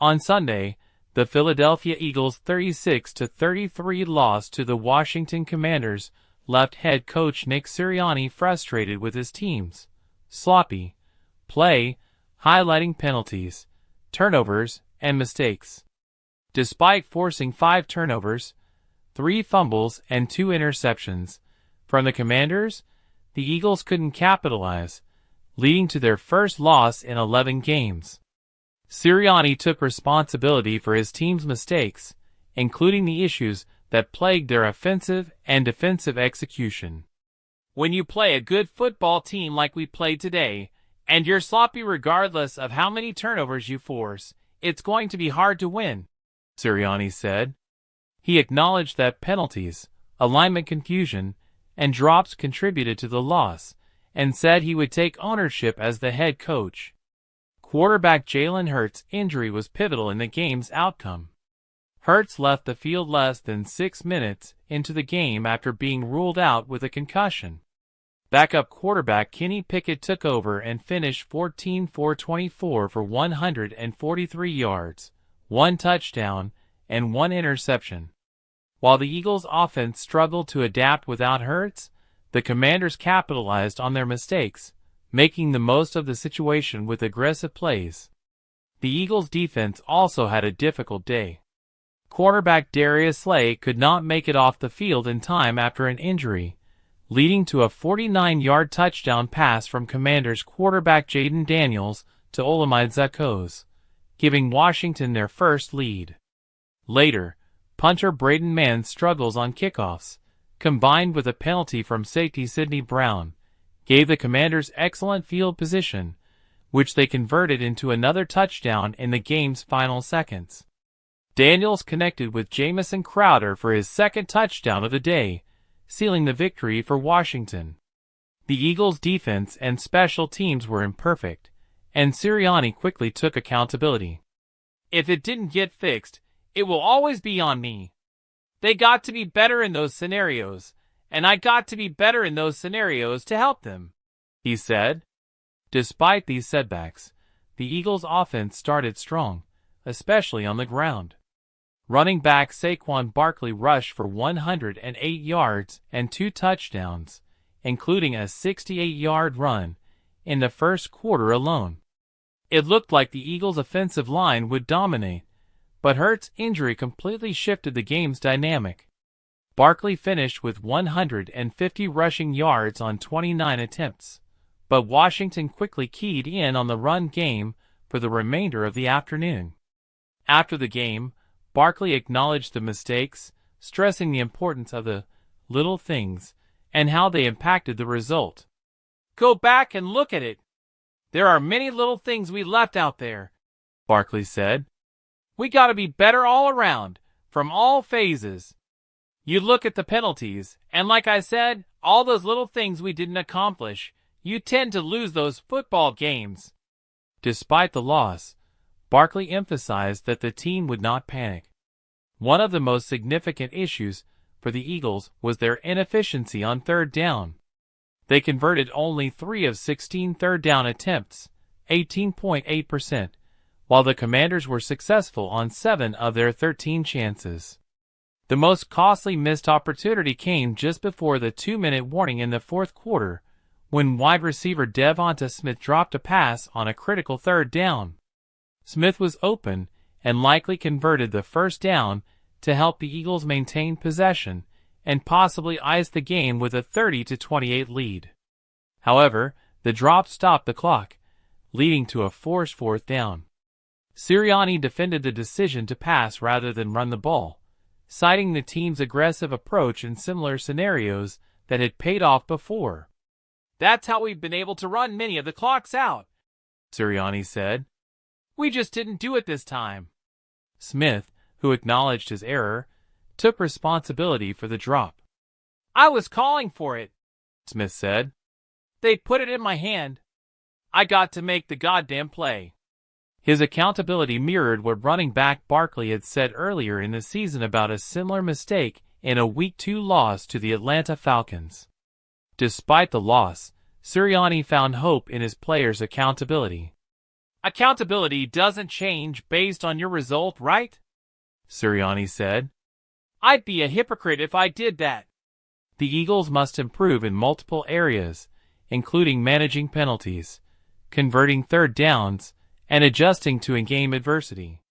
On Sunday, the Philadelphia Eagles' 36-33 loss to the Washington Commanders left head coach Nick Sirianni frustrated with his team's sloppy play, highlighting penalties, turnovers, and mistakes. Despite forcing 5 turnovers, 3 fumbles, and 2 interceptions from the Commanders, the Eagles couldn't capitalize, leading to their first loss in 11 games. Sirianni took responsibility for his team's mistakes, including the issues that plagued their offensive and defensive execution. When you play a good football team like we played today, and you're sloppy regardless of how many turnovers you force, it's going to be hard to win, Sirianni said. He acknowledged that penalties, alignment confusion, and drops contributed to the loss, and said he would take ownership as the head coach. Quarterback Jalen Hurts' injury was pivotal in the game's outcome. Hurts left the field less than 6 minutes into the game after being ruled out with a concussion. Backup quarterback Kenny Pickett took over and finished 14 for 24 for 143 yards, 1 touchdown, and 1 interception. While the Eagles' offense struggled to adapt without Hurts, the Commanders capitalized on their mistakes, making the most of the situation with aggressive plays. The Eagles' defense also had a difficult day. Cornerback Darius Slay could not make it off the field in time after an injury, leading to a 49-yard touchdown pass from Commanders quarterback Jaden Daniels to Olamide Zaccheaus, giving Washington their first lead. Later, punter Braden Mann struggles on kickoffs, combined with a penalty from safety Sidney Brown, gave the Commanders excellent field position, which they converted into another touchdown in the game's final seconds. Daniels connected with Jamison Crowder for his second touchdown of the day, sealing the victory for Washington. The Eagles' defense and special teams were imperfect, and Sirianni quickly took accountability. "If it didn't get fixed, it will always be on me. They got to be better in those scenarios, and I got to be better in those scenarios to help them," he said. Despite these setbacks, the Eagles' offense started strong, especially on the ground. Running back Saquon Barkley rushed for 108 yards and 2 touchdowns, including a 68-yard run in the first quarter alone. It looked like the Eagles' offensive line would dominate, but Hurts' injury completely shifted the game's dynamic. Barkley finished with 150 rushing yards on 29 attempts, but Washington quickly keyed in on the run game for the remainder of the afternoon. After the game, Barkley acknowledged the mistakes, stressing the importance of the little things and how they impacted the result. "Go back and look at it. There are many little things we left out there," Barkley said. "We got to be better all around, from all phases. You look at the penalties, and like I said, all those little things we didn't accomplish, you tend to lose those football games." Despite the loss, Barkley emphasized that the team would not panic. One of the most significant issues for the Eagles was their inefficiency on third down. They converted only 3 of 16 third down attempts, 18.8%, while the Commanders were successful on 7 of their 13 chances. The most costly missed opportunity came just before the 2-minute warning in the fourth quarter, when wide receiver Devonta Smith dropped a pass on a critical third down. Smith was open and likely converted the first down to help the Eagles maintain possession and possibly ice the game with a 30-28 lead. However, the drop stopped the clock, leading to a forced fourth down. Sirianni defended the decision to pass rather than run the ball, citing the team's aggressive approach in similar scenarios that had paid off before. "That's how we've been able to run many of the clocks out," Sirianni said. "We just didn't do it this time." Smith, who acknowledged his error, took responsibility for the drop. "I was calling for it," Smith said. "They put it in my hand. I got to make the goddamn play." His accountability mirrored what running back Barkley had said earlier in the season about a similar mistake in a Week 2 loss to the Atlanta Falcons. Despite the loss, Sirianni found hope in his players' accountability. Accountability doesn't change based on your result, right? Sirianni said. I'd be a hypocrite if I did that. The Eagles must improve in multiple areas, including managing penalties, converting third downs, and adjusting to in-game adversity.